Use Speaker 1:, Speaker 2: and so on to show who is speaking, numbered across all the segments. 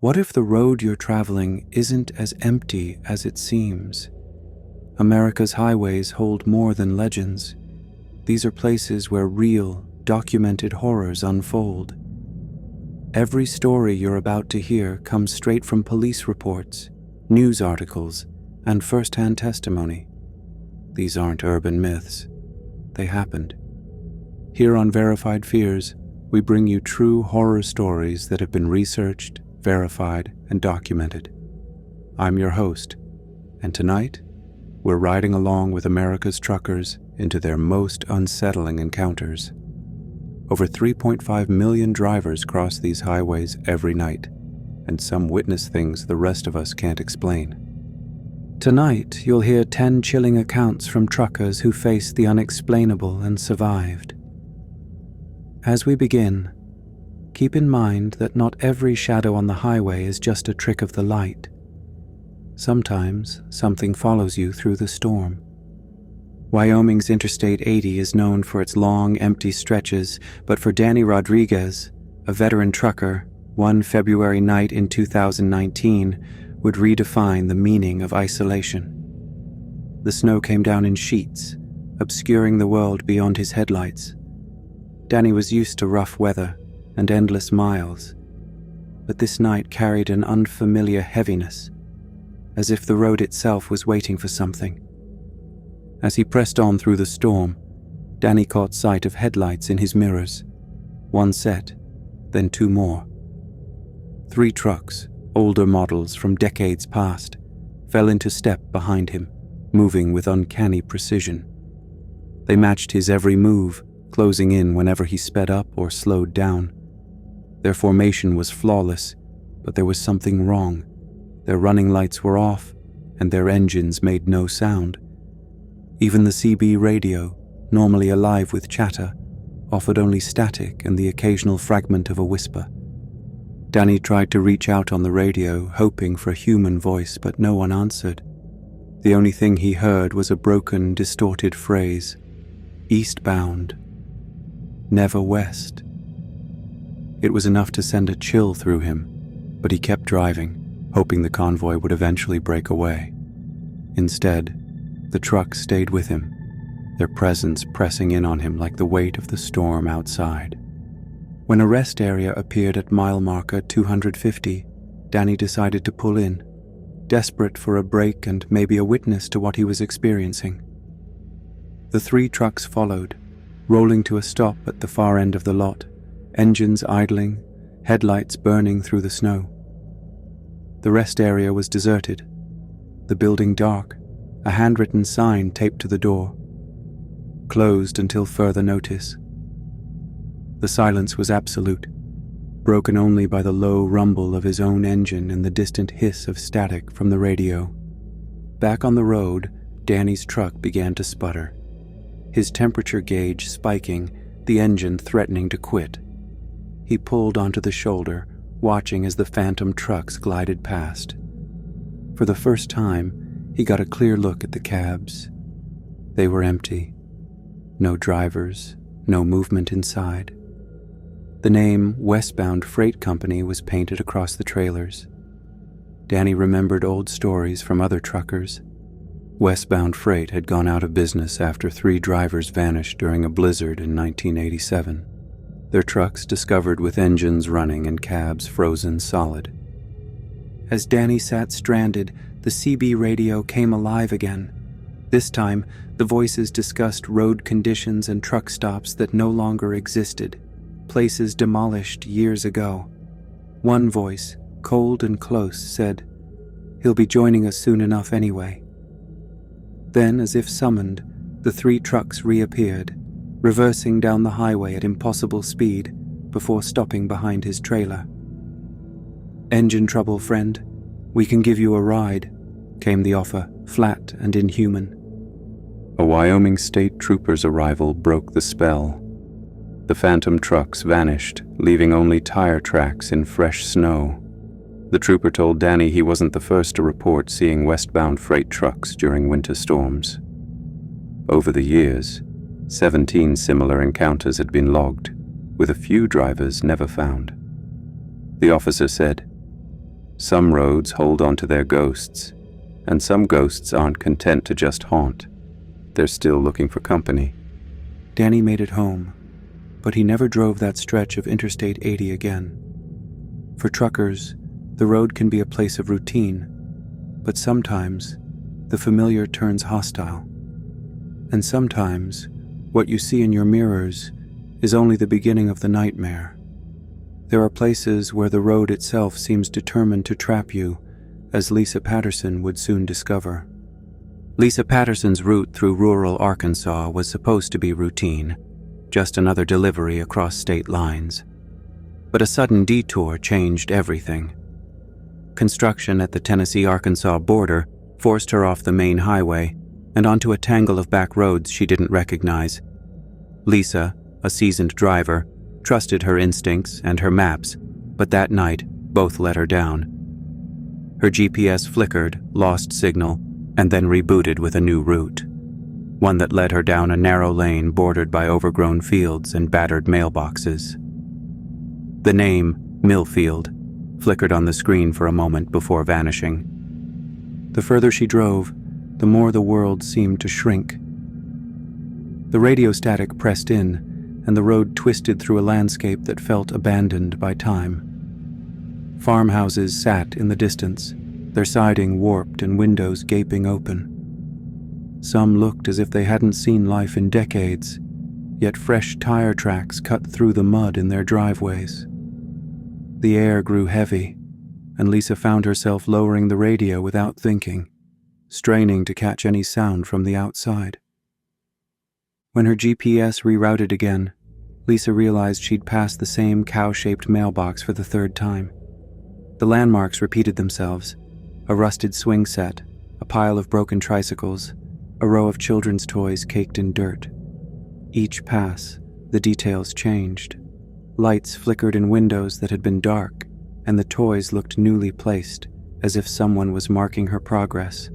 Speaker 1: What if the road you're traveling isn't as empty as it seems? America's highways hold more than legends. These are places where real, documented horrors unfold. Every story you're about to hear comes straight from police reports, news articles, and first-hand testimony. These aren't urban myths. They happened. Here on Verified Fears, we bring you true horror stories that have been researched, verified, and documented. I'm your host, and tonight, we're riding along with America's truckers into their most unsettling encounters. Over 3.5 million drivers cross these highways every night, and some witness things the rest of us can't explain. Tonight, you'll hear 10 chilling accounts from truckers who faced the unexplainable and survived. As we begin, keep in mind that not every shadow on the highway is just a trick of the light. Sometimes, something follows you through the storm. Wyoming's Interstate 80 is known for its long, empty stretches, but for Danny Rodriguez, a veteran trucker, one February night in 2019 would redefine the meaning of isolation. The snow came down in sheets, obscuring the world beyond his headlights. Danny was used to rough weather and endless miles, but this night carried an unfamiliar heaviness, as if the road itself was waiting for something. As he pressed on through the storm, Danny caught sight of headlights in his mirrors. One set, then two more. 3 trucks, older models from decades past, fell into step behind him, moving with uncanny precision. They matched his every move, closing in whenever he sped up or slowed down. Their formation was flawless, but there was something wrong. Their running lights were off, and their engines made no sound. Even the CB radio, normally alive with chatter, offered only static and the occasional fragment of a whisper. Danny tried to reach out on the radio, hoping for a human voice, but no one answered. The only thing he heard was a broken, distorted phrase: eastbound, never west. It was enough to send a chill through him, but he kept driving, hoping the convoy would eventually break away. Instead, the truck stayed with him, their presence pressing in on him like the weight of the storm outside. When a rest area appeared at mile marker 250, Danny decided to pull in, desperate for a break and maybe a witness to what he was experiencing. The 3 trucks followed, rolling to a stop at the far end of the lot, engines idling, headlights burning through the snow. The rest area was deserted, the building dark, a handwritten sign taped to the door: closed until further notice. The silence was absolute, broken only by the low rumble of his own engine and the distant hiss of static from the radio. Back on the road, Danny's truck began to sputter, his temperature gauge spiking, the engine threatening to quit. He pulled onto the shoulder, watching as the phantom trucks glided past. For the first time, he got a clear look at the cabs. They were empty. No drivers, no movement inside. The name Westbound Freight Company was painted across the trailers. Danny remembered old stories from other truckers. Westbound Freight had gone out of business after 3 drivers vanished during a blizzard in 1987. Their trucks discovered with engines running and cabs frozen solid. As Danny sat stranded, the CB radio came alive again. This time, the voices discussed road conditions and truck stops that no longer existed, places demolished years ago. One voice, cold and close, said, "He'll be joining us soon enough anyway." Then, as if summoned, the 3 trucks reappeared, reversing down the highway at impossible speed before stopping behind his trailer. "Engine trouble, friend. We can give you a ride," came the offer, flat and inhuman. A Wyoming State Trooper's arrival broke the spell. The phantom trucks vanished, leaving only tire tracks in fresh snow. The trooper told Danny he wasn't the first to report seeing westbound freight trucks during winter storms. Over the years, 17 similar encounters had been logged, with a few drivers never found. The officer said, Some roads hold onto their ghosts, and some ghosts aren't content to just haunt. They're still looking for company. Danny made it home, but he never drove that stretch of Interstate 80 again. For truckers, the road can be a place of routine, but sometimes the familiar turns hostile. And sometimes what you see in your mirrors is only the beginning of the nightmare. There are places where the road itself seems determined to trap you, as Lisa Patterson would soon discover. Lisa Patterson's route through rural Arkansas was supposed to be routine, just another delivery across state lines. But a sudden detour changed everything. Construction at the Tennessee-Arkansas border forced her off the main highway and onto a tangle of back roads she didn't recognize. Lisa, a seasoned driver, trusted her instincts and her maps, but that night both let her down. Her GPS flickered, lost signal, and then rebooted with a new route, one that led her down a narrow lane bordered by overgrown fields and battered mailboxes. The name, Millfield, flickered on the screen for a moment before vanishing. The further she drove, the more the world seemed to shrink. The radio static pressed in, and the road twisted through a landscape that felt abandoned by time. Farmhouses sat in the distance, their siding warped and windows gaping open. Some looked as if they hadn't seen life in decades, yet fresh tire tracks cut through the mud in their driveways. The air grew heavy, and Lisa found herself lowering the radio without thinking, straining to catch any sound from the outside. When her GPS rerouted again, Lisa realized she'd passed the same cow-shaped mailbox for the third time. The landmarks repeated themselves: a rusted swing set, a pile of broken tricycles, a row of children's toys caked in dirt. Each pass, the details changed. Lights flickered in windows that had been dark, and the toys looked newly placed, as if someone was marking her progress.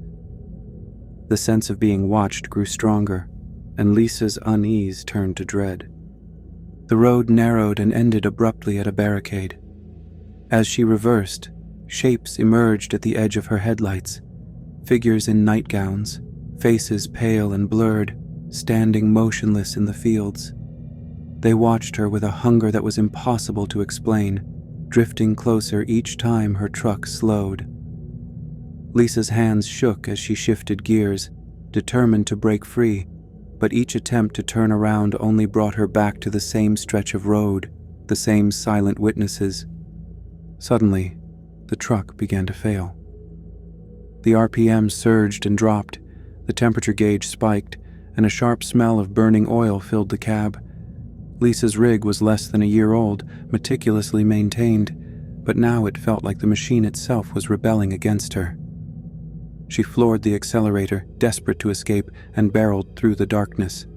Speaker 1: The sense of being watched grew stronger, and Lisa's unease turned to dread. The road narrowed and ended abruptly at a barricade. As she reversed, shapes emerged at the edge of her headlights, figures in nightgowns, faces pale and blurred, standing motionless in the fields. They watched her with a hunger that was impossible to explain, drifting closer each time her truck slowed. Lisa's hands shook as she shifted gears, determined to break free, but each attempt to turn around only brought her back to the same stretch of road, the same silent witnesses. Suddenly, the truck began to fail. The RPM surged and dropped, the temperature gauge spiked, and a sharp smell of burning oil filled the cab. Lisa's rig was less than a year old, meticulously maintained, but now it felt like the machine itself was rebelling against her. She floored the accelerator, desperate to escape, and barreled through the darkness.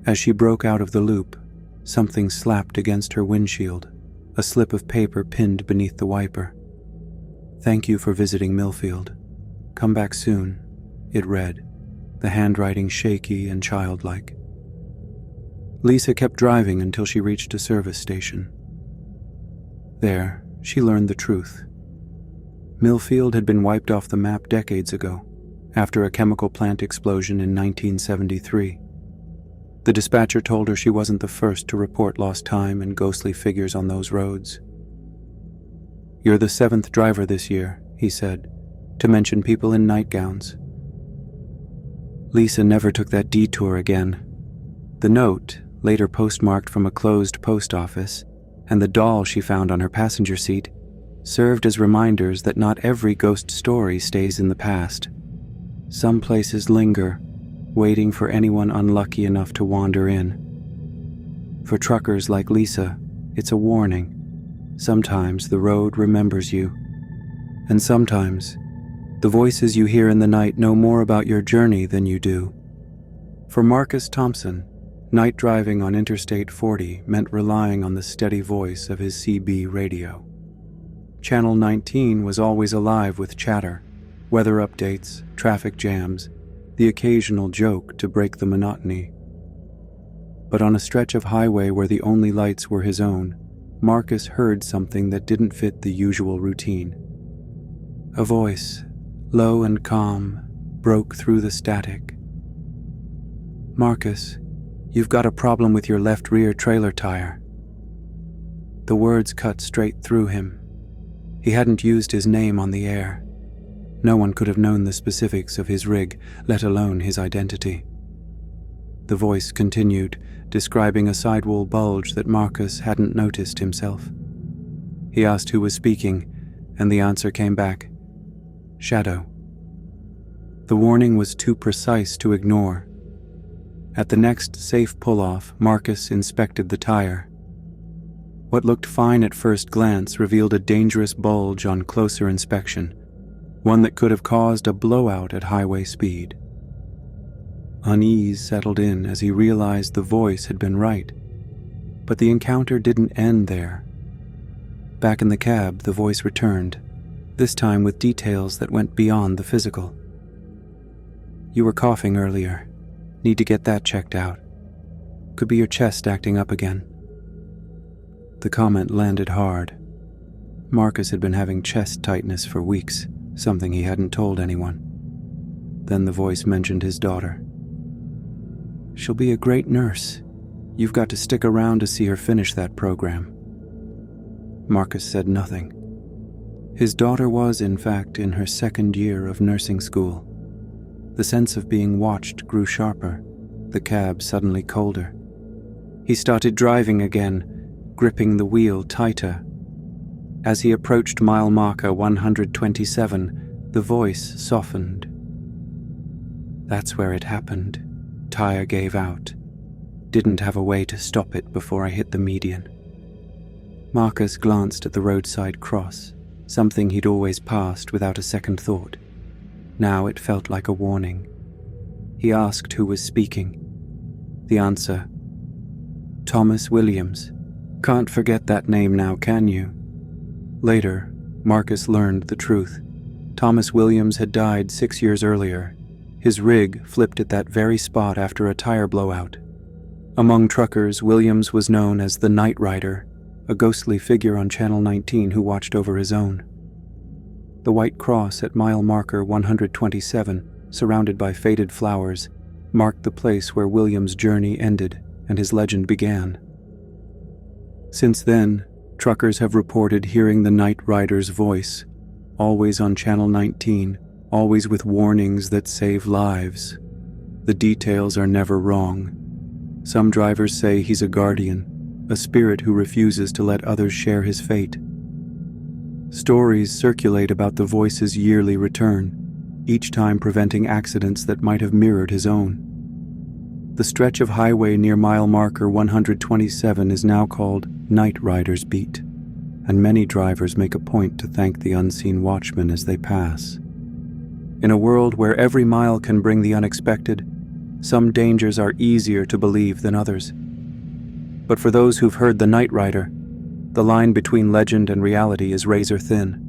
Speaker 1: As she broke out of the loop, something slapped against her windshield, a slip of paper pinned beneath the wiper. "Thank you for visiting Millfield. Come back soon," it read, the handwriting shaky and childlike. Lisa kept driving until she reached a service station. There, she learned the truth. Millfield had been wiped off the map decades ago, after a chemical plant explosion in 1973. The dispatcher told her she wasn't the first to report lost time and ghostly figures on those roads. "You're the 7th driver this year," he said, to mention people in nightgowns. Lisa never took that detour again. The note, later postmarked from a closed post office, and the doll she found on her passenger seat, served as reminders that not every ghost story stays in the past. Some places linger, waiting for anyone unlucky enough to wander in. For truckers like Lisa, it's a warning. Sometimes the road remembers you. And sometimes, the voices you hear in the night know more about your journey than you do. For Marcus Thompson, night driving on Interstate 40 meant relying on the steady voice of his CB radio. Channel 19 was always alive with chatter, weather updates, traffic jams, the occasional joke to break the monotony. But on a stretch of highway where the only lights were his own, Marcus heard something that didn't fit the usual routine. A voice, low and calm, broke through the static. "Marcus, you've got a problem with your left rear trailer tire." The words cut straight through him. He hadn't used his name on the air. No one could have known the specifics of his rig, let alone his identity. The voice continued, describing a sidewall bulge that Marcus hadn't noticed himself. He asked who was speaking, and the answer came back, "Shadow." The warning was too precise to ignore. At the next safe pull-off, Marcus inspected the tire. What looked fine at first glance revealed a dangerous bulge on closer inspection, one that could have caused a blowout at highway speed. Unease settled in as he realized the voice had been right, but the encounter didn't end there. Back in the cab, the voice returned, this time with details that went beyond the physical. "You were coughing earlier. Need to get that checked out. Could be your chest acting up again." The comment landed hard. Marcus had been having chest tightness for weeks, something he hadn't told anyone. Then the voice mentioned his daughter. "She'll be a great nurse. You've got to stick around to see her finish that program." Marcus said nothing. His daughter was, in fact, in her second year of nursing school. The sense of being watched grew sharper, the cab suddenly colder. He started driving again, gripping the wheel tighter. As he approached mile marker 127, the voice softened. "That's where it happened. Tire gave out. Didn't have a way to stop it before I hit the median." Marcus glanced at the roadside cross, something he'd always passed without a second thought. Now it felt like a warning. He asked who was speaking. The answer, "Thomas Williams. Can't forget that name now, can you?" Later, Marcus learned the truth. Thomas Williams had died 6 years earlier. His rig flipped at that very spot after a tire blowout. Among truckers, Williams was known as the Night Rider, a ghostly figure on Channel 19 who watched over his own. The white cross at mile marker 127, surrounded by faded flowers, marked the place where Williams' journey ended and his legend began. Since then, truckers have reported hearing the Night Rider's voice, always on Channel 19, always with warnings that save lives. The details are never wrong. Some drivers say he's a guardian, a spirit who refuses to let others share his fate. Stories circulate about the voice's yearly return, each time preventing accidents that might have mirrored his own. The stretch of highway near mile marker 127 is now called Night Rider's Beat, and many drivers make a point to thank the unseen watchman as they pass. In a world where every mile can bring the unexpected, some dangers are easier to believe than others. But for those who've heard the Night Rider, the line between legend and reality is razor thin.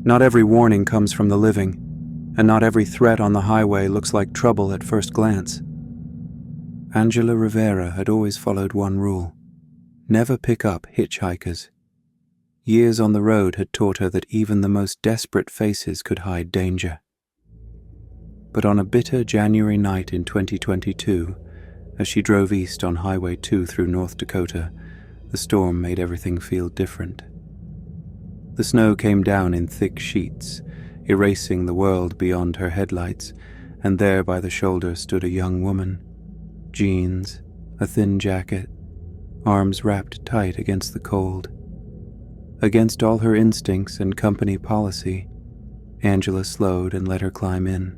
Speaker 1: Not every warning comes from the living, and not every threat on the highway looks like trouble at first glance. Angela Rivera had always followed one rule: never pick up hitchhikers. Years on the road had taught her that even the most desperate faces could hide danger. But on a bitter January night in 2022, as she drove east on Highway 2 through North Dakota, the storm made everything feel different. The snow came down in thick sheets, erasing the world beyond her headlights, and there by the shoulder stood a young woman. Jeans, a thin jacket, arms wrapped tight against the cold. Against all her instincts and company policy, Angela slowed and let her climb in.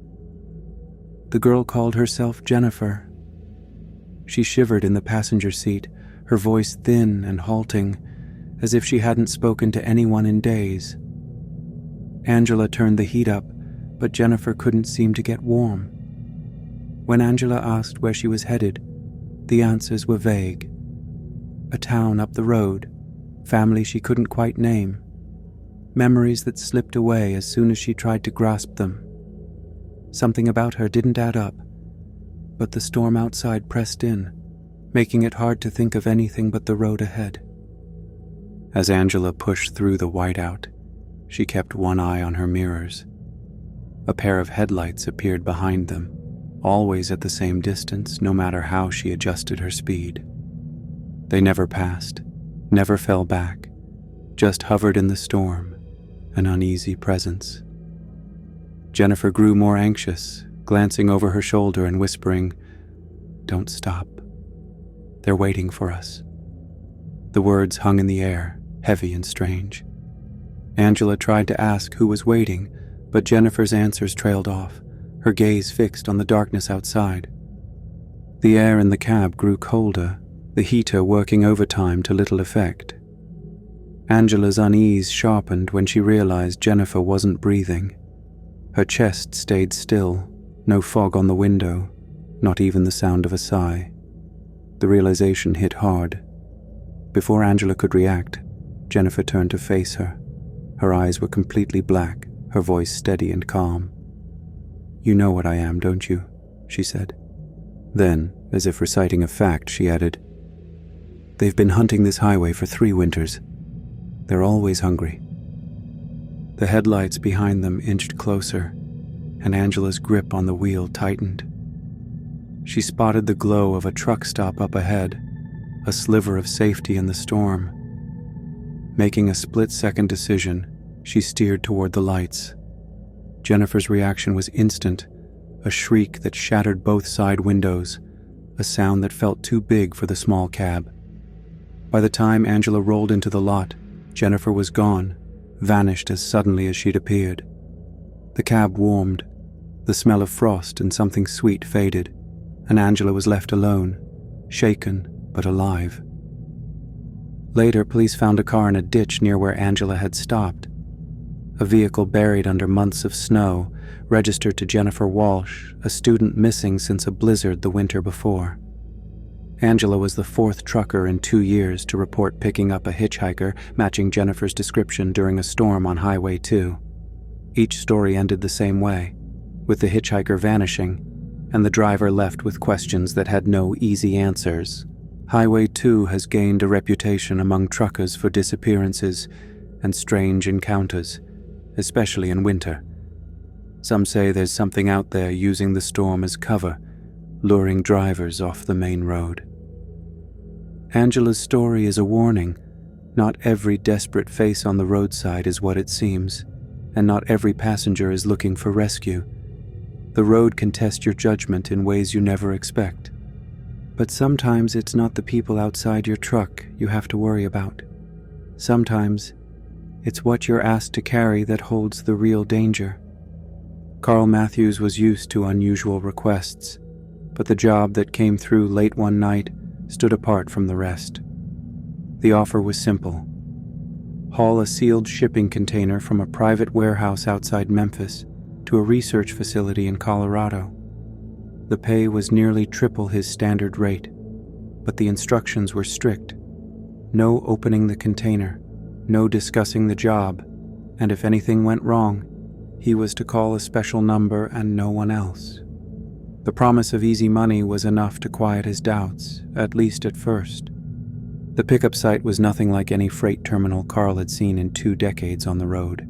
Speaker 1: The girl called herself Jennifer. She shivered in the passenger seat, her voice thin and halting, as if she hadn't spoken to anyone in days. Angela turned the heat up, but Jennifer couldn't seem to get warm. When Angela asked where she was headed, the answers were vague. A town up the road, family she couldn't quite name, memories that slipped away as soon as she tried to grasp them. Something about her didn't add up, but the storm outside pressed in, making it hard to think of anything but the road ahead. As Angela pushed through the whiteout, she kept one eye on her mirrors. A pair of headlights appeared behind them, always at the same distance, no matter how she adjusted her speed. They never passed, never fell back, just hovered in the storm, an uneasy presence. Jennifer grew more anxious, glancing over her shoulder and whispering, "Don't stop. They're waiting for us." The words hung in the air, heavy and strange. Angela tried to ask who was waiting, but Jennifer's answers trailed off, her gaze fixed on the darkness outside. The air in the cab grew colder, the heater working overtime to little effect. Angela's unease sharpened when she realized Jennifer wasn't breathing. Her chest stayed still, no fog on the window, not even the sound of a sigh. The realization hit hard. Before Angela could react, Jennifer turned to face her. Her eyes were completely black, her voice steady and calm. "You know what I am, don't you?" she said. Then, as if reciting a fact, she added, "They've been hunting this highway for 3 winters. They're always hungry." The headlights behind them inched closer, and Angela's grip on the wheel tightened. She spotted the glow of a truck stop up ahead, a sliver of safety in the storm. Making a split-second decision, she steered toward the lights. Jennifer's reaction was instant, a shriek that shattered both side windows, a sound that felt too big for the small cab. By the time Angela rolled into the lot, Jennifer was gone, vanished as suddenly as she'd appeared. The cab warmed, the smell of frost and something sweet faded, and Angela was left alone, shaken but alive. Later, police found a car in a ditch near where Angela had stopped. A vehicle buried under months of snow, registered to Jennifer Walsh, a student missing since a blizzard the winter before. Angela was the 4th trucker in 2 years to report picking up a hitchhiker matching Jennifer's description during a storm on Highway 2. Each story ended the same way, with the hitchhiker vanishing and the driver left with questions that had no easy answers. Highway 2 has gained a reputation among truckers for disappearances and strange encounters, especially in winter. Some say there's something out there using the storm as cover, luring drivers off the main road. Angela's story is a warning. Not every desperate face on the roadside is what it seems, and not every passenger is looking for rescue. The road can test your judgment in ways you never expect. But sometimes it's not the people outside your truck you have to worry about. Sometimes it's what you're asked to carry that holds the real danger. Carl Matthews was used to unusual requests, but the job that came through late one night stood apart from the rest. The offer was simple. Haul a sealed shipping container from a private warehouse outside Memphis to a research facility in Colorado. The pay was nearly triple his standard rate, but the instructions were strict. No opening the container, no discussing the job, and if anything went wrong, he was to call a special number and no one else. The promise of easy money was enough to quiet his doubts, at least at first. The pickup site was nothing like any freight terminal Carl had seen in 2 decades on the road.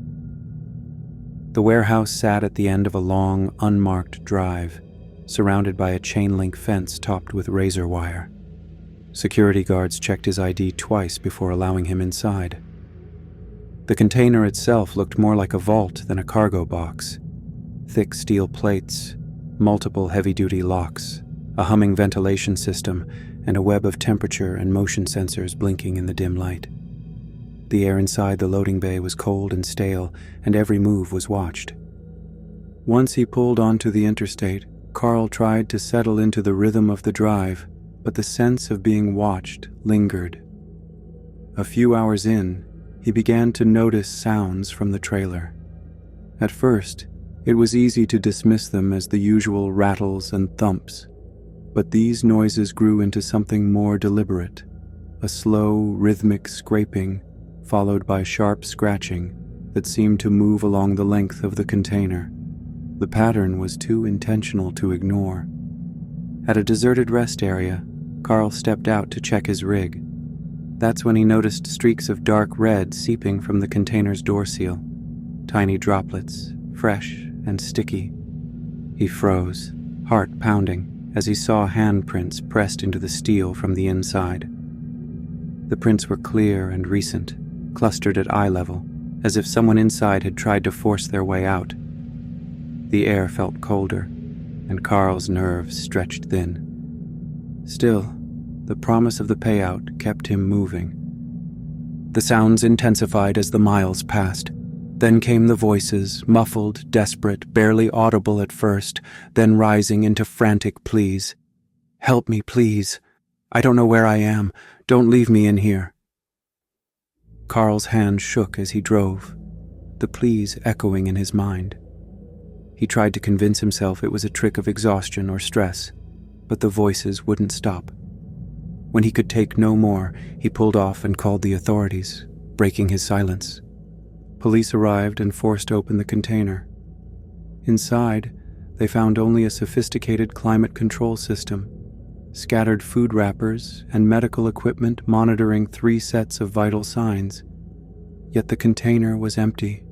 Speaker 1: The warehouse sat at the end of a long, unmarked drive, surrounded by a chain-link fence topped with razor wire. Security guards checked his ID twice before allowing him inside. The container itself looked more like a vault than a cargo box. Thick steel plates, multiple heavy-duty locks, a humming ventilation system, and a web of temperature and motion sensors blinking in the dim light. The air inside the loading bay was cold and stale, and every move was watched. Once he pulled onto the interstate, Carl tried to settle into the rhythm of the drive, but the sense of being watched lingered. A few hours in, he began to notice sounds from the trailer. At first, it was easy to dismiss them as the usual rattles and thumps, but these noises grew into something more deliberate, a slow, rhythmic scraping followed by sharp scratching that seemed to move along the length of the container. The pattern was too intentional to ignore. At a deserted rest area, Carl stepped out to check his rig. That's when he noticed streaks of dark red seeping from the container's door seal. tiny droplets, fresh and sticky. He froze, heart pounding, as he saw handprints pressed into the steel from the inside. The prints were clear and recent, clustered at eye level, as if someone inside had tried to force their way out. The air felt colder, and Carl's nerves stretched thin. Still, the promise of the payout kept him moving. The sounds intensified as the miles passed. Then came the voices, muffled, desperate, barely audible at first, then rising into frantic pleas. "Help me, please. I don't know where I am. Don't leave me in here." Carl's hand shook as he drove, the pleas echoing in his mind. He tried to convince himself it was a trick of exhaustion or stress, but the voices wouldn't stop. When he could take no more, he pulled off and called the authorities, breaking his silence. Police arrived and forced open the container. Inside, they found only a sophisticated climate control system, scattered food wrappers, and medical equipment monitoring 3 sets of vital signs. Yet the container was empty.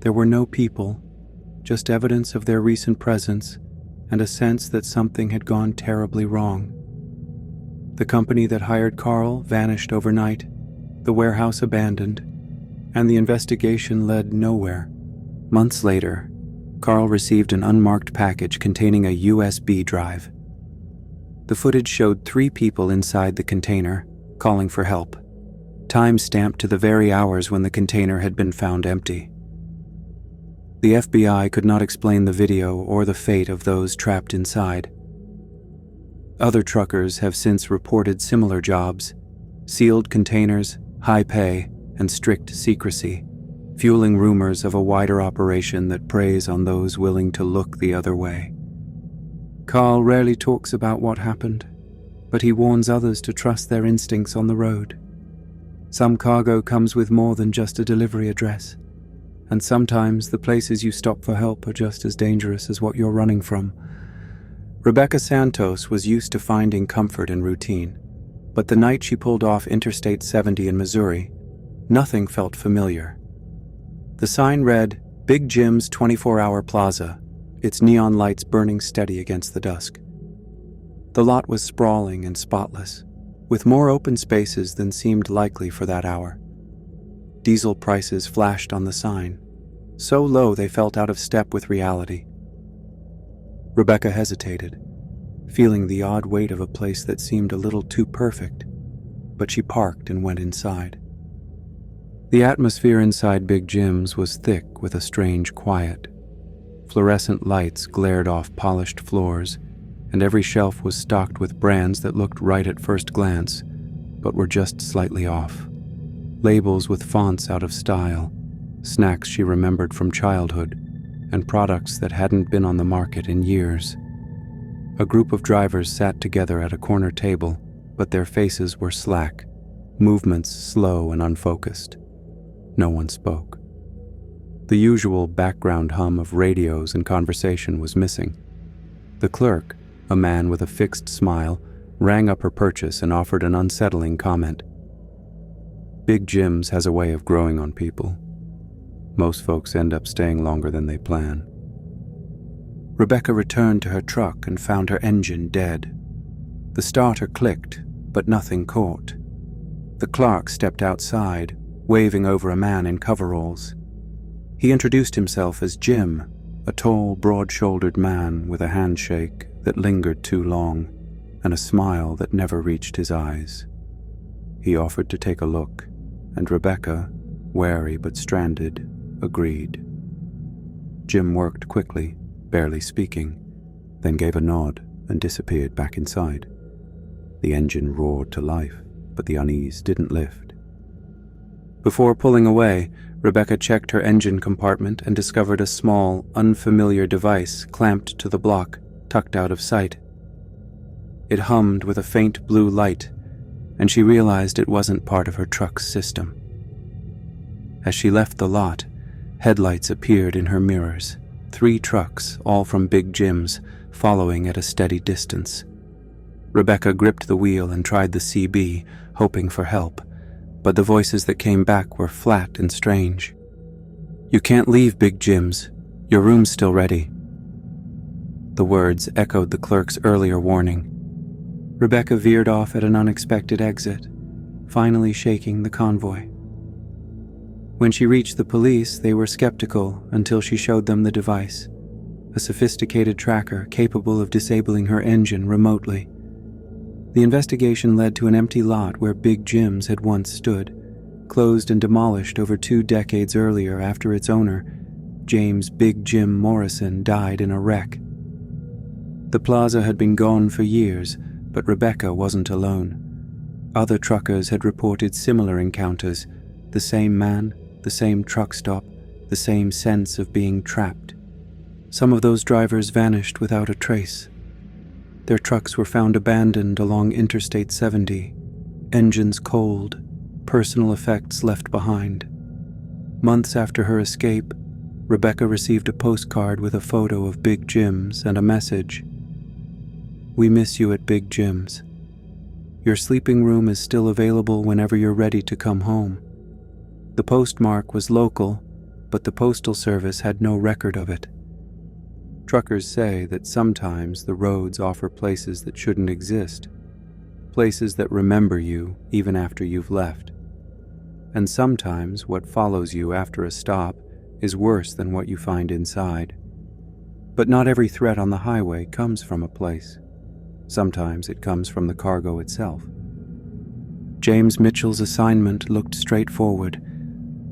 Speaker 1: There were no people, just evidence of their recent presence and a sense that something had gone terribly wrong. The company that hired Carl vanished overnight, the warehouse abandoned, and the investigation led nowhere. Months later, Carl received an unmarked package containing a USB drive. The footage showed 3 people inside the container, calling for help, time stamped to the very hours when the container had been found empty. The FBI could not explain the video or the fate of those trapped inside. Other truckers have since reported similar jobs, sealed containers, high pay, and strict secrecy, fueling rumors of a wider operation that preys on those willing to look the other way. Carl rarely talks about what happened, but he warns others to trust their instincts on the road. Some cargo comes with more than just a delivery address, and sometimes the places you stop for help are just as dangerous as what you're running from. Rebecca Santos was used to finding comfort in routine, but the night she pulled off Interstate 70 in Missouri, nothing felt familiar. The sign read, "Big Jim's 24-hour plaza," its neon lights burning steady against the dusk. The lot was sprawling and spotless, with more open spaces than seemed likely for that hour. Diesel prices flashed on the sign, so low they felt out of step with reality. Rebecca hesitated, feeling the odd weight of a place that seemed a little too perfect, but she parked and went inside. The atmosphere inside Big Jim's was thick with a strange quiet. Fluorescent lights glared off polished floors, and every shelf was stocked with brands that looked right at first glance, but were just slightly off. Labels with fonts out of style, snacks she remembered from childhood, and products that hadn't been on the market in years. A group of drivers sat together at a corner table, but their faces were slack, movements slow and unfocused. No one spoke. The usual background hum of radios and conversation was missing. The clerk, a man with a fixed smile, rang up her purchase and offered an unsettling comment. Big Jim's has a way of growing on people. Most folks end up staying longer than they plan. Rebecca returned to her truck and found her engine dead. The starter clicked, but nothing caught. The clerk stepped outside, waving over a man in coveralls. He introduced himself as Jim, a tall, broad-shouldered man with a handshake that lingered too long and a smile that never reached his eyes. He offered to take a look, and Rebecca, wary but stranded, agreed. Jim worked quickly, barely speaking, then gave a nod and disappeared back inside. The engine roared to life, but the unease didn't lift. Before pulling away, Rebecca checked her engine compartment and discovered a small, unfamiliar device clamped to the block, tucked out of sight. It hummed with a faint blue light, and she realized it wasn't part of her truck's system. As she left the lot, headlights appeared in her mirrors, 3 trucks, all from Big Jim's, following at a steady distance. Rebecca gripped the wheel and tried the CB, hoping for help, but the voices that came back were flat and strange. "You can't leave, Big Jim's. Your room's still ready." The words echoed the clerk's earlier warning. Rebecca veered off at an unexpected exit, finally shaking the convoy. When she reached the police, they were skeptical until she showed them the device, a sophisticated tracker capable of disabling her engine remotely. The investigation led to an empty lot where Big Jim's had once stood, closed and demolished over 2 decades earlier after its owner, James Big Jim Morrison, died in a wreck. The plaza had been gone for years, but Rebecca wasn't alone. Other truckers had reported similar encounters, the same man, the same truck stop, the same sense of being trapped. Some of those drivers vanished without a trace. Their trucks were found abandoned along Interstate 70, engines cold, personal effects left behind. Months after her escape, Rebecca received a postcard with a photo of Big Jim's and a message. "We miss you at Big Jim's. Your sleeping room is still available whenever you're ready to come home." The postmark was local, but the Postal Service had no record of it. Truckers say that sometimes the roads offer places that shouldn't exist, places that remember you even after you've left. And sometimes what follows you after a stop is worse than what you find inside. But not every threat on the highway comes from a place. Sometimes it comes from the cargo itself. James Mitchell's assignment looked straightforward: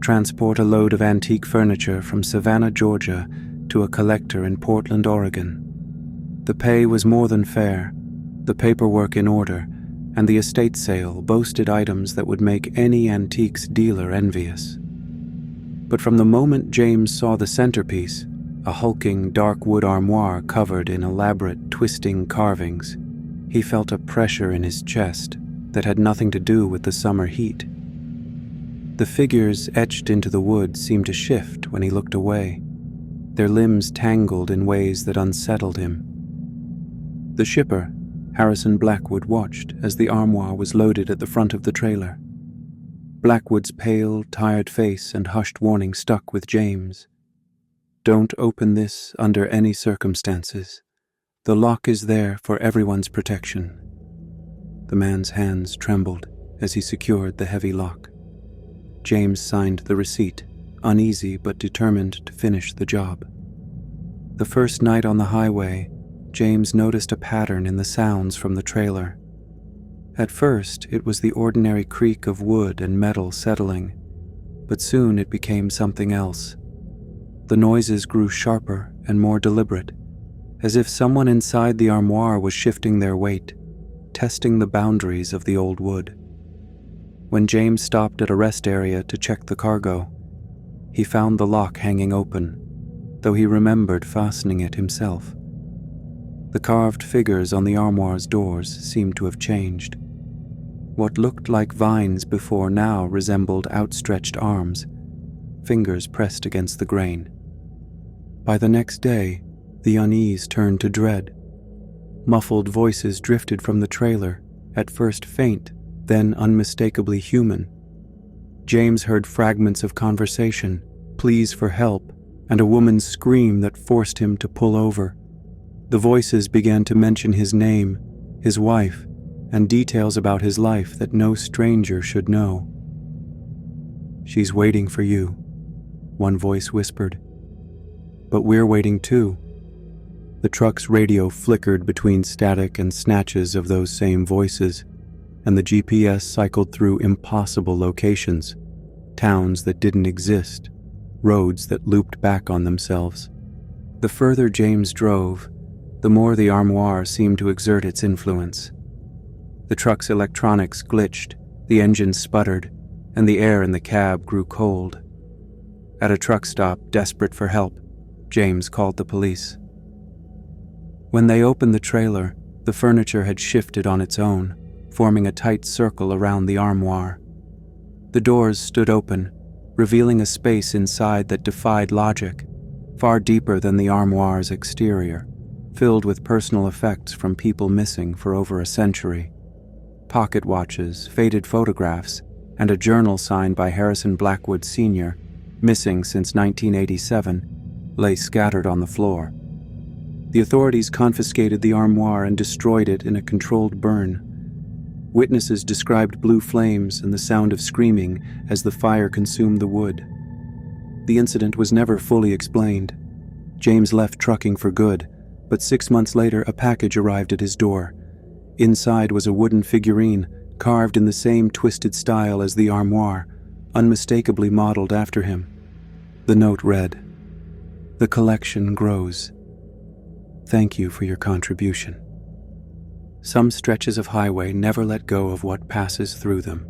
Speaker 1: transport a load of antique furniture from Savannah, Georgia, to a collector in Portland, Oregon. The pay was more than fair, the paperwork in order, and the estate sale boasted items that would make any antiques dealer envious. But from the moment James saw the centerpiece, a hulking dark wood armoire covered in elaborate twisting carvings, he felt a pressure in his chest that had nothing to do with the summer heat. The figures etched into the wood seemed to shift when he looked away. Their limbs tangled in ways that unsettled him. The shipper, Harrison Blackwood, watched as the armoire was loaded at the front of the trailer. Blackwood's pale, tired face and hushed warning stuck with James. "Don't open this under any circumstances. The lock is there for everyone's protection." The man's hands trembled as he secured the heavy lock. James signed the receipt, uneasy but determined to finish the job. The first night on the highway, James noticed a pattern in the sounds from the trailer. At first, it was the ordinary creak of wood and metal settling, but soon it became something else. The noises grew sharper and more deliberate, as if someone inside the armoire was shifting their weight, testing the boundaries of the old wood. When James stopped at a rest area to check the cargo, he found the lock hanging open, though he remembered fastening it himself. The carved figures on the armoire's doors seemed to have changed. What looked like vines before now resembled outstretched arms, fingers pressed against the grain. By the next day, the unease turned to dread. Muffled voices drifted from the trailer, at first faint, then unmistakably human. James heard fragments of conversation, pleas for help, and a woman's scream that forced him to pull over. The voices began to mention his name, his wife, and details about his life that no stranger should know. "She's waiting for you," one voice whispered. "But we're waiting too." The truck's radio flickered between static and snatches of those same voices, and the GPS cycled through impossible locations, towns that didn't exist, roads that looped back on themselves. The further James drove, the more the armoire seemed to exert its influence. The truck's electronics glitched, the engine sputtered, and the air in the cab grew cold. At a truck stop, desperate for help, James called the police. When they opened the trailer, the furniture had shifted on its own, forming a tight circle around the armoire. The doors stood open, revealing a space inside that defied logic, far deeper than the armoire's exterior, filled with personal effects from people missing for over a century. Pocket watches, faded photographs, and a journal signed by Harrison Blackwood Sr. missing since 1987, lay scattered on the floor. The authorities confiscated the armoire and destroyed it in a controlled burn. Witnesses described blue flames and the sound of screaming as the fire consumed the wood. The incident was never fully explained. James left trucking for good, but 6 months later a package arrived at his door. Inside was a wooden figurine, carved in the same twisted style as the armoire, unmistakably modeled after him. The note read, "The collection grows. Thank you for your contribution." Some stretches of highway never let go of what passes through them.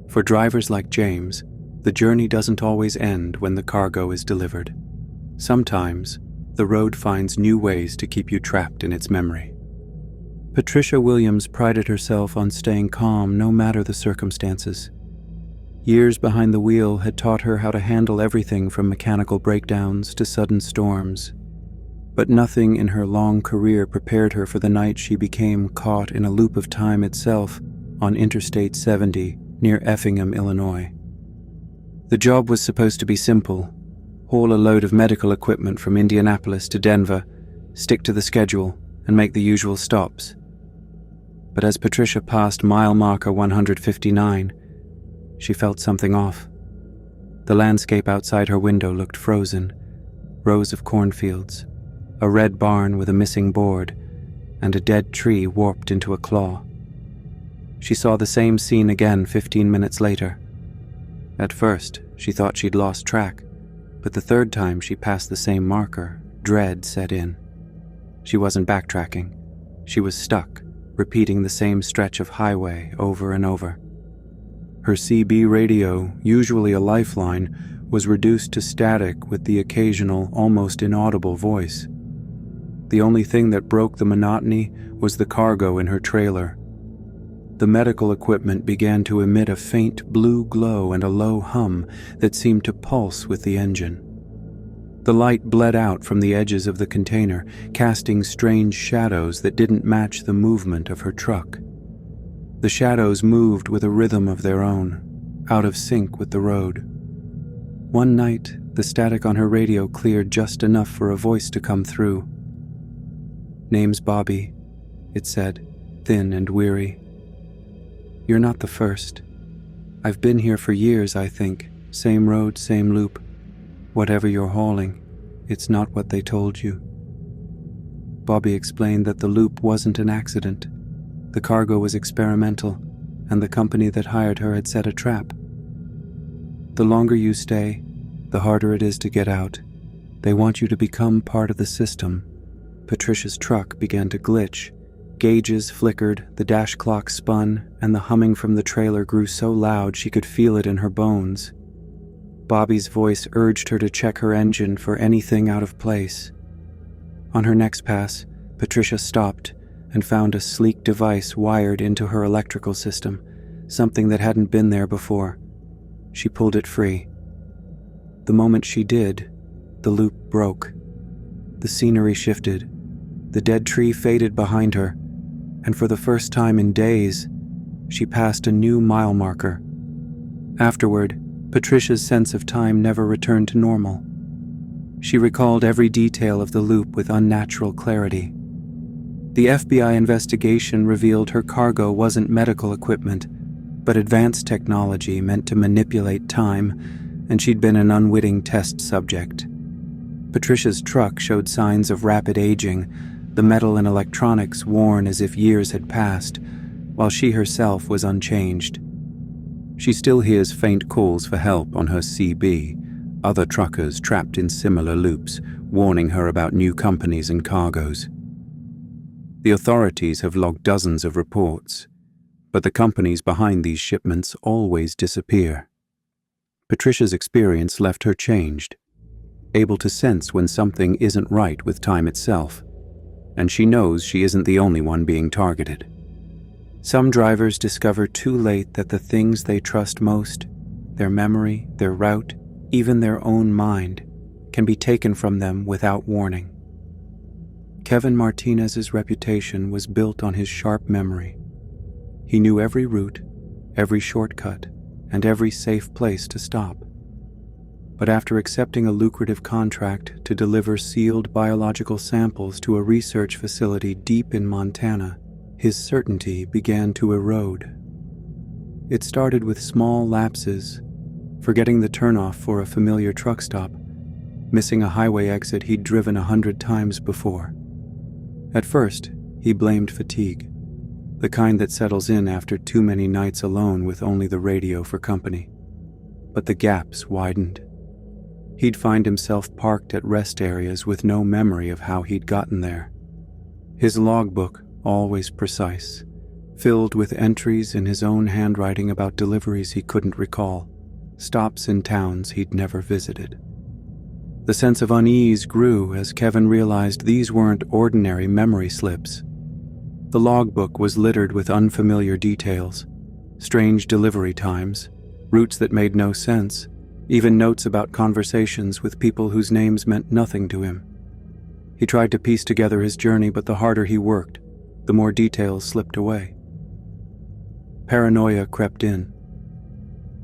Speaker 1: For drivers like James, the journey doesn't always end when the cargo is delivered. Sometimes, the road finds new ways to keep you trapped in its memory. Patricia Williams prided herself on staying calm no matter the circumstances. Years behind the wheel had taught her how to handle everything from mechanical breakdowns to sudden storms. But nothing in her long career prepared her for the night she became caught in a loop of time itself on Interstate 70 near Effingham, Illinois. The job was supposed to be simple: haul a load of medical equipment from Indianapolis to Denver, stick to the schedule, and make the usual stops. But as Patricia passed mile marker 159, she felt something off. The landscape outside her window looked frozen: rows of cornfields, a red barn with a missing board, and a dead tree warped into a claw. She saw the same scene again 15 minutes later. At first, she thought she'd lost track, but the third time she passed the same marker, dread set in. She wasn't backtracking. She was stuck, repeating the same stretch of highway over and over. Her CB radio, usually a lifeline, was reduced to static with the occasional, almost inaudible voice. The only thing that broke the monotony was the cargo in her trailer. The medical equipment began to emit a faint blue glow and a low hum that seemed to pulse with the engine. The light bled out from the edges of the container, casting strange shadows that didn't match the movement of her truck. The shadows moved with a rhythm of their own, out of sync with the road. One night, the static on her radio cleared just enough for a voice to come through. "Name's Bobby," it said, thin and weary. "You're not the first. I've been here for years, I think. Same road, same loop. Whatever you're hauling, it's not what they told you." Bobby explained that the loop wasn't an accident. The cargo was experimental, and the company that hired her had set a trap. "The longer you stay, the harder it is to get out. They want you to become part of the system." Patricia's truck began to glitch. Gauges flickered, the dash clock spun, and the humming from the trailer grew so loud she could feel it in her bones. Bobby's voice urged her to check her engine for anything out of place. On her next pass, Patricia stopped and found a sleek device wired into her electrical system, something that hadn't been there before. She pulled it free. The moment she did, the loop broke. The scenery shifted. The dead tree faded behind her, and for the first time in days, she passed a new mile marker. Afterward, Patricia's sense of time never returned to normal. She recalled every detail of the loop with unnatural clarity. The FBI investigation revealed her cargo wasn't medical equipment, but advanced technology meant to manipulate time, and she'd been an unwitting test subject. Patricia's truck showed signs of rapid aging, the metal and electronics worn as if years had passed, while she herself was unchanged. She still hears faint calls for help on her CB, other truckers trapped in similar loops, warning her about new companies and cargoes. The authorities have logged dozens of reports, but the companies behind these shipments always disappear. Patricia's experience left her changed, able to sense when something isn't right with time itself, and she knows she isn't the only one being targeted. Some drivers discover too late that the things they trust most, their memory, their route, even their own mind, can be taken from them without warning. Kevin Martinez's reputation was built on his sharp memory. He knew every route, every shortcut, and every safe place to stop. but after accepting a lucrative contract to deliver sealed biological samples to a research facility deep in Montana, his certainty began to erode. It started with small lapses, forgetting the turnoff for a familiar truck stop, missing a highway exit he'd driven 100 times before. At first, he blamed fatigue, the kind that settles in after too many nights alone with only the radio for company. But the gaps widened. He'd find himself parked at rest areas with no memory of how he'd gotten there. His logbook, always precise, filled with entries in his own handwriting about deliveries he couldn't recall, stops in towns he'd never visited. The sense of unease grew as Kevin realized these weren't ordinary memory slips. The logbook was littered with unfamiliar details, strange delivery times, routes that made no sense, even notes about conversations with people whose names meant nothing to him. He tried to piece together his journey, but the harder he worked, the more details slipped away. Paranoia crept in,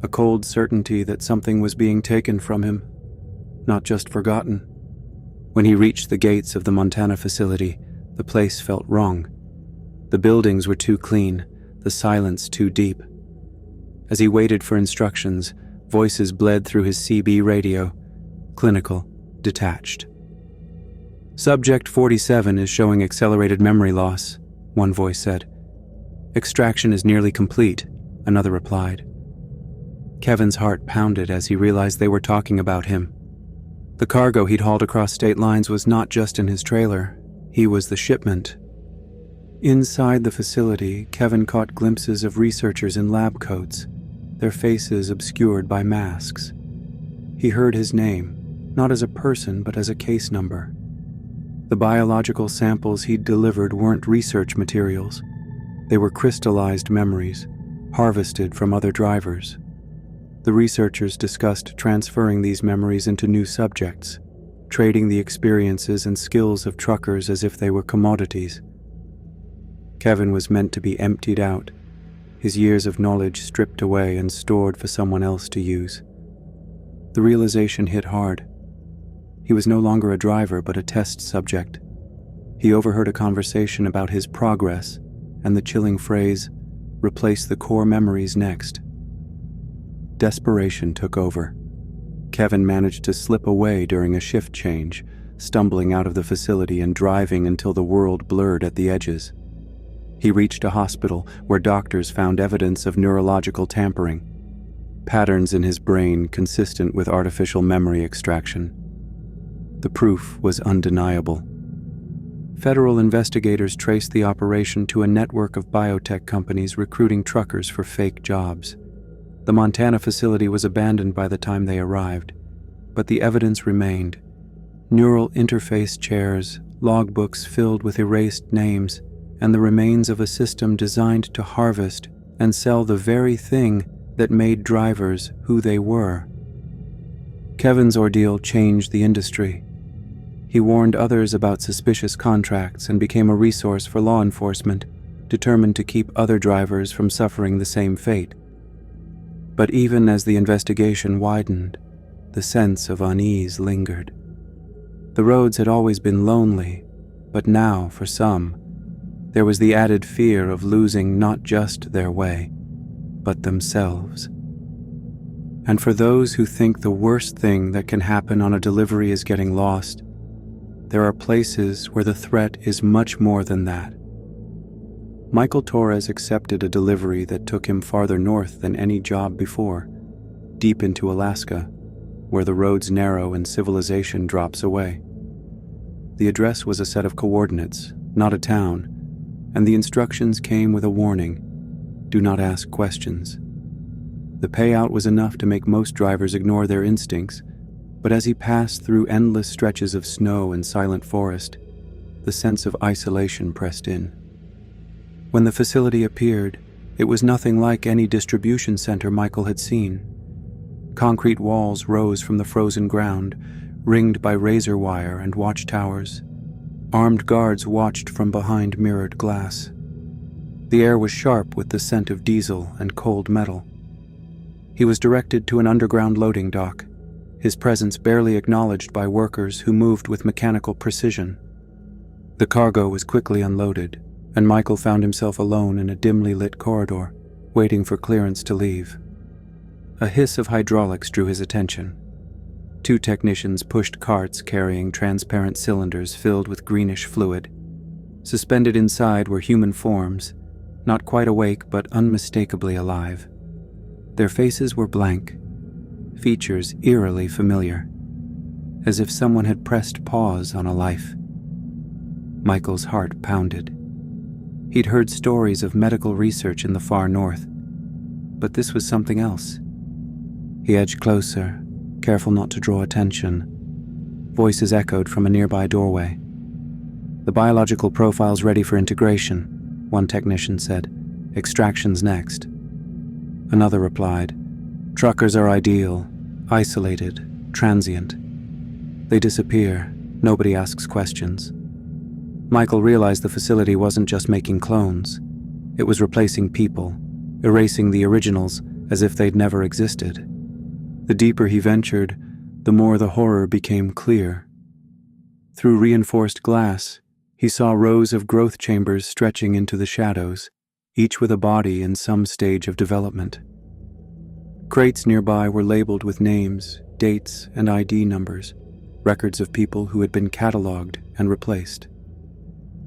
Speaker 1: a cold certainty that something was being taken from him, not just forgotten. When he reached the gates of the Montana facility, the place felt wrong. The buildings were too clean, the silence too deep. As he waited for instructions, voices bled through his CB radio, clinical, detached. Subject 47 is showing accelerated memory loss, one voice said. Extraction is nearly complete, another replied. Kevin's heart pounded as he realized they were talking about him. The cargo he'd hauled across state lines was not just in his trailer, he was the shipment. Inside the facility, Kevin caught glimpses of researchers in lab coats, their faces obscured by masks. He heard his name, not as a person but as a case number. The biological samples he'd delivered weren't research materials. They were crystallized memories, harvested from other drivers. The researchers discussed transferring these memories into new subjects, trading the experiences and skills of truckers as if they were commodities. Kevin was meant to be emptied out, his years of knowledge stripped away and stored for someone else to use. The realization hit hard. He was no longer a driver but a test subject. He overheard a conversation about his progress and the chilling phrase, "Replace the core memories next." Desperation took over. Kevin managed to slip away during a shift change, stumbling out of the facility and driving until the world blurred at the edges. He reached a hospital where doctors found evidence of neurological tampering, patterns in his brain consistent with artificial memory extraction. The proof was undeniable. Federal investigators traced the operation to a network of biotech companies recruiting truckers for fake jobs. The Montana facility was abandoned by the time they arrived, but the evidence remained. Neural interface chairs, logbooks filled with erased names, and the remains of a system designed to harvest and sell the very thing that made drivers who they were. Kevin's ordeal changed the industry. He warned others about suspicious contracts and became a resource for law enforcement, determined to keep other drivers from suffering the same fate. But even as the investigation widened, the sense of unease lingered. The roads had always been lonely, but now, for some, there was the added fear of losing not just their way, but themselves. And for those who think the worst thing that can happen on a delivery is getting lost, there are places where the threat is much more than that. Michael Torres accepted a delivery that took him farther north than any job before, deep into Alaska, where the roads narrow and civilization drops away. The address was a set of coordinates, not a town, and the instructions came with a warning: do not ask questions. The payout was enough to make most drivers ignore their instincts, but as he passed through endless stretches of snow and silent forest, the sense of isolation pressed in. When the facility appeared, it was nothing like any distribution center Michael had seen. Concrete walls rose from the frozen ground, ringed by razor wire and watchtowers. Armed guards watched from behind mirrored glass. The air was sharp with the scent of diesel and cold metal. He was directed to an underground loading dock, his presence barely acknowledged by workers who moved with mechanical precision. The cargo was quickly unloaded, and Michael found himself alone in a dimly lit corridor, waiting for clearance to leave. A hiss of hydraulics drew his attention. 2 technicians pushed carts carrying transparent cylinders filled with greenish fluid. Suspended inside were human forms, not quite awake but unmistakably alive. Their faces were blank, features eerily familiar, as if someone had pressed pause on a life. Michael's heart pounded. He'd heard stories of medical research in the far north, but this was something else. He edged closer, careful not to draw attention. Voices echoed from a nearby doorway. "The biological profile's ready for integration," one technician said. "Extraction's next." Another replied, "Truckers are ideal, isolated, transient. They disappear, nobody asks questions." Michael realized the facility wasn't just making clones. It was replacing people, erasing the originals as if they'd never existed. The deeper he ventured, the more the horror became clear. Through reinforced glass, he saw rows of growth chambers stretching into the shadows, each with a body in some stage of development. Crates nearby were labeled with names, dates, and ID numbers, records of people who had been cataloged and replaced.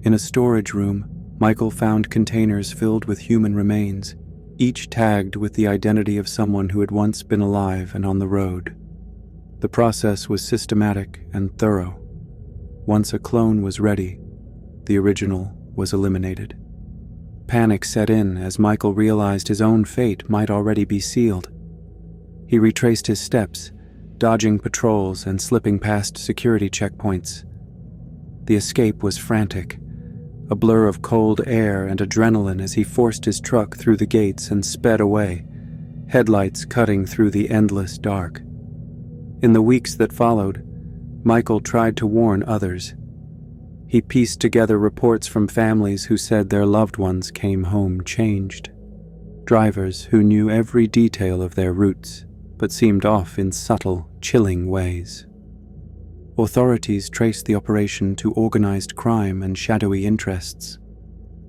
Speaker 1: In a storage room, Michael found containers filled with human remains, each tagged with the identity of someone who had once been alive and on the road. The process was systematic and thorough. Once a clone was ready, the original was eliminated. Panic set in as Michael realized his own fate might already be sealed. He retraced his steps, dodging patrols and slipping past security checkpoints. The escape was frantic, a blur of cold air and adrenaline as he forced his truck through the gates and sped away, headlights cutting through the endless dark. In the weeks that followed, Michael tried to warn others. He pieced together reports from families who said their loved ones came home changed. Drivers who knew every detail of their routes, but seemed off in subtle, chilling ways. Authorities traced the operation to organized crime and shadowy interests,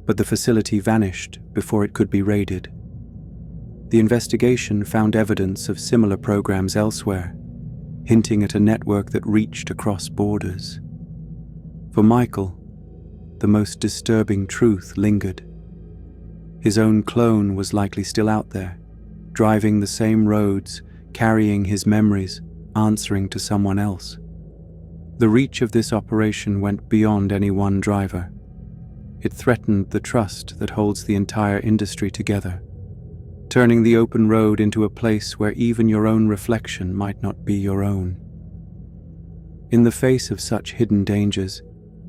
Speaker 1: but the facility vanished before it could be raided. The investigation found evidence of similar programs elsewhere, hinting at a network that reached across borders. For Michael, the most disturbing truth lingered. His own clone was likely still out there, driving the same roads, carrying his memories, answering to someone else. The reach of this operation went beyond any one driver. It threatened the trust that holds the entire industry together, turning the open road into a place where even your own reflection might not be your own. In the face of such hidden dangers,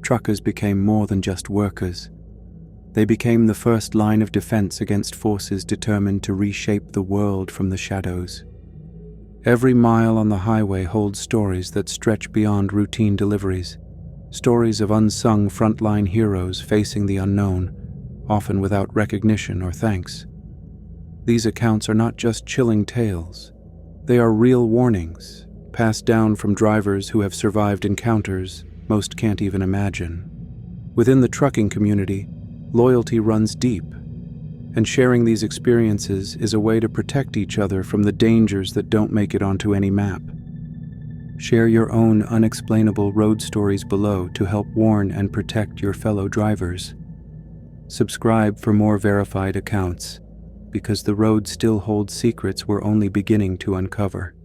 Speaker 1: truckers became more than just workers. They became the first line of defense against forces determined to reshape the world from the shadows. Every mile on the highway holds stories that stretch beyond routine deliveries, stories of unsung frontline heroes facing the unknown, often without recognition or thanks. These accounts are not just chilling tales. They are real warnings, passed down from drivers who have survived encounters most can't even imagine. Within the trucking community, loyalty runs deep, and sharing these experiences is a way to protect each other from the dangers that don't make it onto any map. Share your own unexplainable road stories below to help warn and protect your fellow drivers. Subscribe for more verified accounts, because the road still holds secrets we're only beginning to uncover.